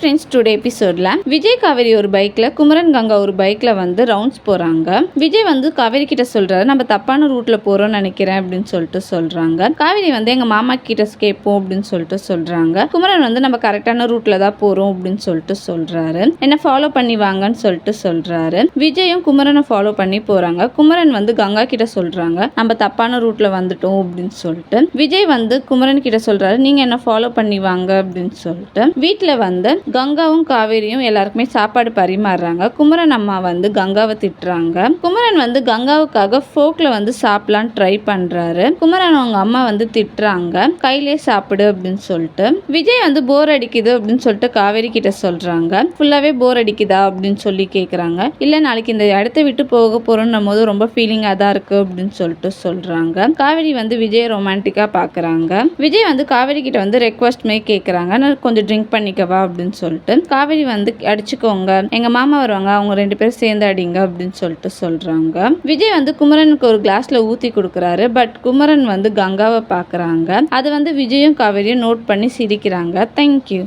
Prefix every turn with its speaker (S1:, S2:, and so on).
S1: Friends, today எபிசோட்ல விஜய் காவேரி ஒரு பைக்ல, குமரன் கங்கா ஒரு பைக்ல வந்து ரவுண்ட்ஸ் போறாங்க. விஜய் வந்து காவேரி கிட்ட சொல்றாரு, நம்ம தப்பான ரூட்ல போறோம்னு நினைக்கிறேன் அப்படின்னு சொல்லிட்டு சொல்றாங்க. காவேரி வந்து எங்க மாமா கிட்ட கேட்போம் அப்படின்னு சொல்லிட்டு சொல்றாங்க. குமரன் வந்து நம்ம கரெக்டான ரூட்ல தான் போறோம் அப்படின்னு சொல்லிட்டு சொல்றாரு. என்ன ஃபாலோ பண்ணி வாங்கன்னு சொல்லிட்டு சொல்றாரு. விஜயும் குமரனை ஃபாலோ பண்ணி போறாங்க. குமரன் வந்து கங்கா கிட்ட சொல்றாங்க, நம்ம தப்பான ரூட்ல வந்துட்டோம் அப்படின்னு சொல்லிட்டு. விஜய் வந்து குமரன் கிட்ட சொல்றாரு, நீங்க என்ன ஃபாலோ பண்ணி வாங்க அப்படின்னு சொல்லிட்டு. வீட்டுல வந்து கங்காவும் காவேரியும் எல்லாருக்குமே சாப்பாடு பரிமாறுறாங்க. குமரன் அம்மா வந்து கங்காவை திட்டுறாங்க. குமரன் வந்து கங்காவுக்காக ஃபோக்ல வந்து சாப்பிடலான்னு ட்ரை பண்றாரு. குமரன் அவங்க அம்மா வந்து திட்டுறாங்க, கையிலே சாப்பிடு அப்படின்னு சொல்லிட்டு. விஜய் வந்து போர் அடிக்குது அப்படின்னு சொல்லிட்டு காவேரி கிட்ட சொல்றாங்க. ஃபுல்லாவே போர் அடிக்குதா அப்படின்னு சொல்லி கேக்குறாங்க. இல்ல, நாளைக்கு இந்த இடத்த விட்டு போக போறோம்னும் போது ரொம்ப ஃபீலிங்கா தான் இருக்கு அப்படின்னு சொல்லிட்டு சொல்றாங்க. காவேரி வந்து விஜய் ரொமான்டிக்கா பாக்குறாங்க. விஜய் வந்து காவேரி கிட்ட வந்து ரெக்வஸ்ட் மாதிரி கேக்குறாங்க, நான் கொஞ்சம் ட்ரிங்க் பண்ணிக்கவா அப்படின்னு சொல்லிட்டு. காவேரி வந்து அடிச்சுக்கோங்க, எங்க மாமா வருவாங்க, அவங்க 2 பேரும் சேர்ந்து அடிங்க அப்படின்னு சொல்லிட்டு சொல்றாங்க. விஜய் வந்து குமரனுக்கு ஒரு கிளாஸ்ல ஊத்தி கொடுக்குறாரு. பட் குமரன் வந்து கங்காவை பாக்குறாங்க. அது வந்து விஜயும் காவேரியும் நோட் பண்ணி சிரிக்கிறாங்க. தேங்க்யூ.